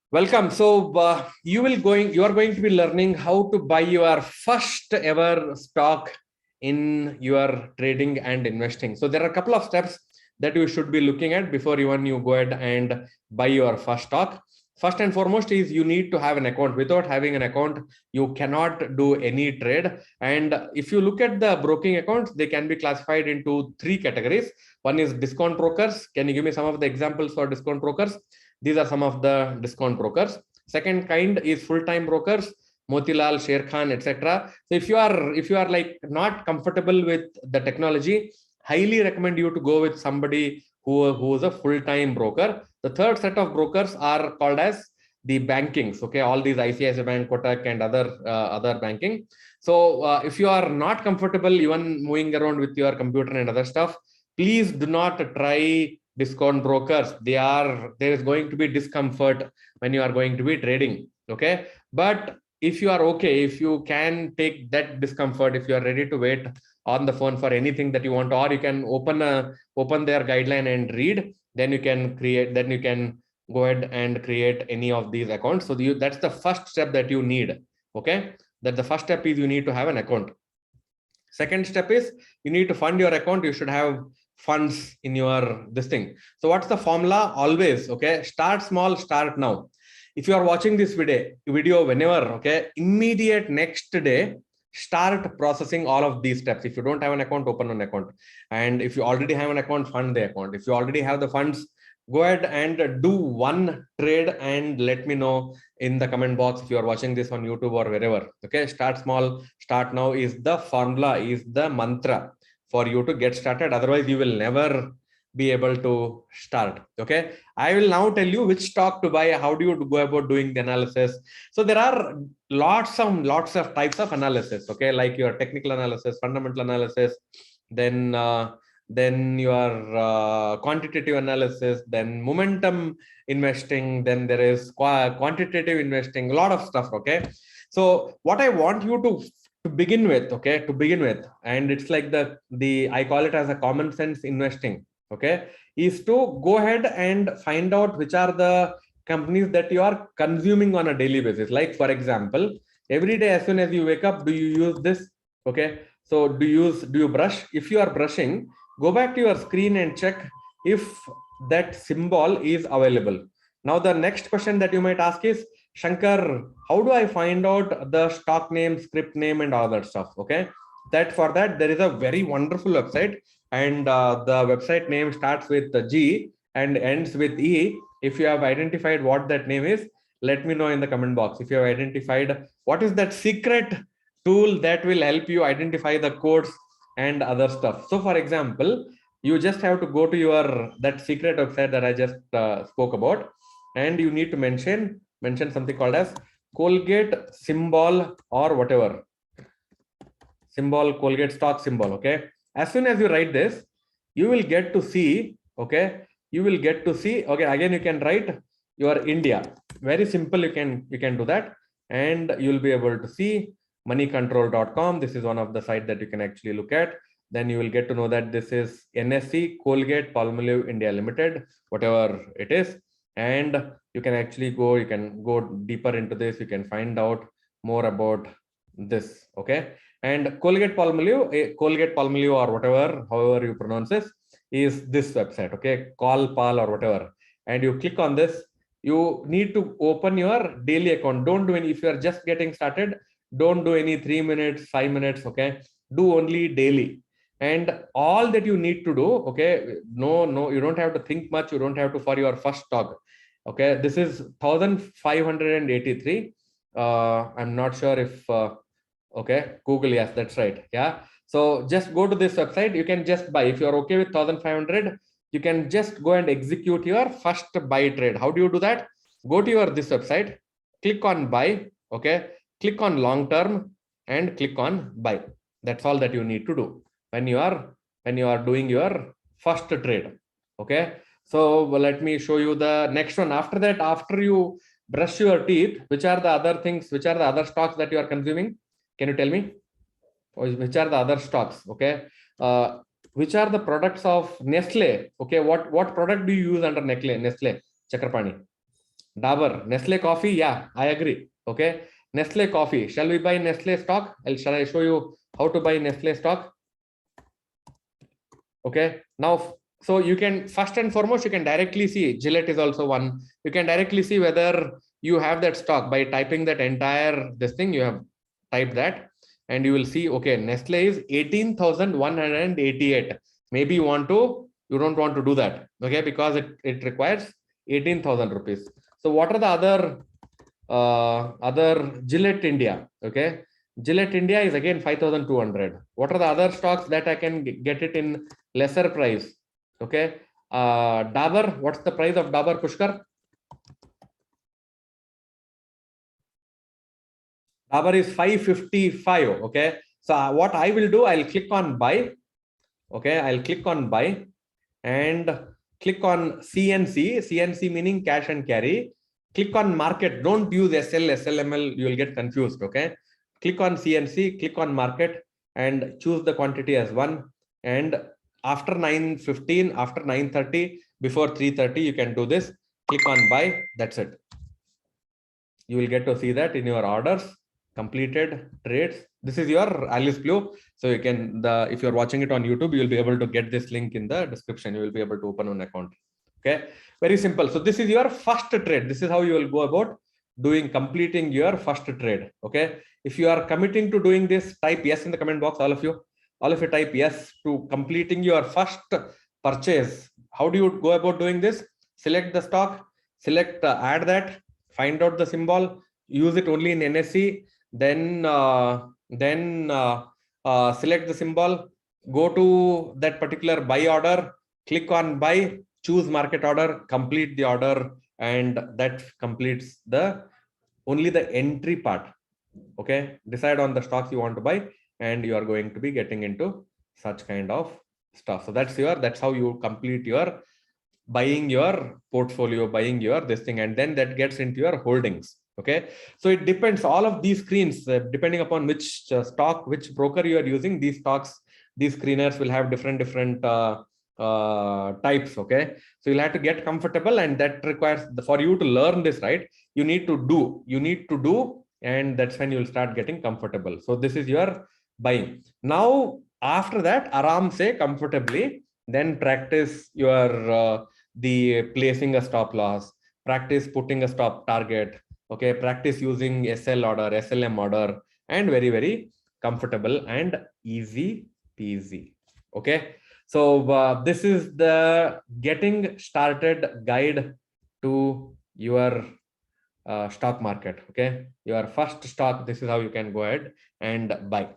Welcome. So you are going to be learning how to buy your first ever stock in your trading and investing. So there are a couple of steps that you should be looking at before even you go ahead and buy your first stock. First and foremost is you need to have an account. Without having an account, you cannot do any trade. And if you look at the broking accounts, they can be classified into three categories. One is discount brokers. Can you give me some of the examples for discount brokers? These are some of the discount brokers. Second kind is full-time brokers, Motilal, Sher Khan, etc. So if you are like not comfortable with the technology, highly recommend you to go with somebody who is a full-time broker. The third set of brokers are called as the bankings. Okay, all these ICICI Bank, Kotak, and other banking. So if you are not comfortable even moving around with your computer and other stuff, please do not try discount brokers. There is going to be discomfort when you are going to be trading. Okay, but if you are okay, if you can take that discomfort, if you are ready to wait on the phone for anything that you want, or you can open their guideline and read, then you can go ahead and create any of these accounts. So that's the first step that you need. Okay, that the first step is you need to have an account. Second step is you need to fund your account. You should have funds in your this thing. So what's the formula? Always, okay, start small, start now. If you are watching this video whenever, okay, immediate next day, start processing all of these steps. If you don't have an account, open an account. And if you already have an account, fund the account. If you already have the funds, go ahead and do one trade and let me know in the comment box if you are watching this on YouTube or wherever. Okay, start small, start now is the formula, is the mantra for you to get started. Otherwise, you will never be able to start. Okay, I will now tell you which stock to buy. How do you go about doing the analysis? So there are lots of types of analysis. Okay, like your technical analysis, fundamental analysis, then your quantitative analysis, then momentum investing, then there is quantitative investing, a lot of stuff. Okay, so what I want you to begin with, okay, and it's like the I call it as a common sense investing, okay, is to go ahead and find out which are the companies that you are consuming on a daily basis. Like for example, every day as soon as you wake up, do you use this? Okay, so do you brush? If you are brushing, go back to your screen and check if that symbol is available. Now the next question that you might ask is, Shankar, how do I find out the stock name, script name, and all that stuff? Okay, for that there is a very wonderful website, and the website name starts with G and ends with E. If you have identified what that name is, let me know in the comment box. If you have identified what is that secret tool that will help you identify the codes and other stuff. So for example, you just have to go to your that secret website that I just spoke about, and you need to mention something called as Colgate symbol or whatever symbol, Colgate stock symbol. Okay, as soon as you write this, you will get to see, okay, okay, again you can write your India. Very simple, you can do that, and you'll be able to see moneycontrol.com. This is one of the sites that you can actually look at. Then you will get to know that this is NSE Colgate Palmolive India Limited, whatever it is. And you can actually you can go deeper into this. You can find out more about this. Okay, and Colgate Palmolive or whatever, however you pronounce this, is this website. Okay, Pal or whatever, and you click on this. You need to open your daily account. Don't do any, if you are just getting started, don't do any 3 minutes, 5 minutes. Okay, do only daily. And all that you need to do, okay, no, you don't have to think much. You don't have to for your first stock. Okay, this is 1583. I'm not sure if okay, Google, yes, that's right. Yeah, so just go to this website. You can just buy. If you're okay with 1500, you can just go and execute your first buy trade. How do you do that? Go to your this website, click on buy. Okay, click on long term and click on buy. That's all that you need to do when you are doing your first trade. Okay, so let me show you the next one. After that, after you brush your teeth, which are the other things, which are the other stocks that you are consuming? Can you tell me which are the other stocks? Okay, which are the products of Nestle? Okay, what product do you use under Nestle Chakrapani? Dabur, Nestle coffee. Yeah, I agree. Okay. Nestle coffee. Shall we buy Nestle stock? Shall I show you how to buy Nestle stock? Okay. Now, so you can first and foremost, you can directly see Gillette is also one. You can directly see whether you have that stock by typing that entire this thing. You have typed that and you will see, okay, Nestle is 18,188. Maybe you don't want to do that. Okay. Because it requires 18,000 rupees. So what are the other Gillette India? Okay. Gillette India is again 5,200. What are the other stocks that I can get it in lesser price? Okay. Dabur, what's the price of Dabur, Pushkar? Dabur is 555. Okay. So what I will do, I'll click on buy. Okay. I'll click on buy and click on CNC. CNC meaning cash and carry. Click on market. Don't use SL, SLML. You will get confused. Okay. Click on CNC, click on market and choose the quantity as 1. And after 9:15, after 9:30, before 3:30, you can do this. Click on buy. That's it. You will get to see that in your orders, completed trades. This is your Alice Blue. So you can, if you're watching it on YouTube, you'll be able to get this link in the description. You will be able to open an account. Okay. Very simple. So this is your first trade. This is how you will go about completing your first trade. Okay. If you are committing to doing this, type yes in the comment box. All of you type yes to completing your first purchase. How do you go about doing this? Select the stock, select add that, find out the symbol, use it only in NSE, then select the symbol, go to that particular buy order, click on buy, choose market order, complete the order, and that completes only the entry part. Okay, decide on the stocks you want to buy and you are going to be getting into such kind of stuff. So that's how you complete your buying your portfolio, buying your this thing, and then that gets into your holdings. Okay, so it depends, all of these screens, depending upon which stock, which broker you are using, these stocks, these screeners will have different types. Okay, so you'll have to get comfortable, and that requires for you to learn this, right? You need to do, and that's when you'll start getting comfortable. So this is your buying. Now after that, aram say comfortably, then practice your the placing a stop loss, practice putting a stop target. Okay, practice using SL order, SLM order, and very, very comfortable and easy peasy. Okay, so this is the getting started guide to your stock market. Okay, your first stock, this is how you can go ahead and buy.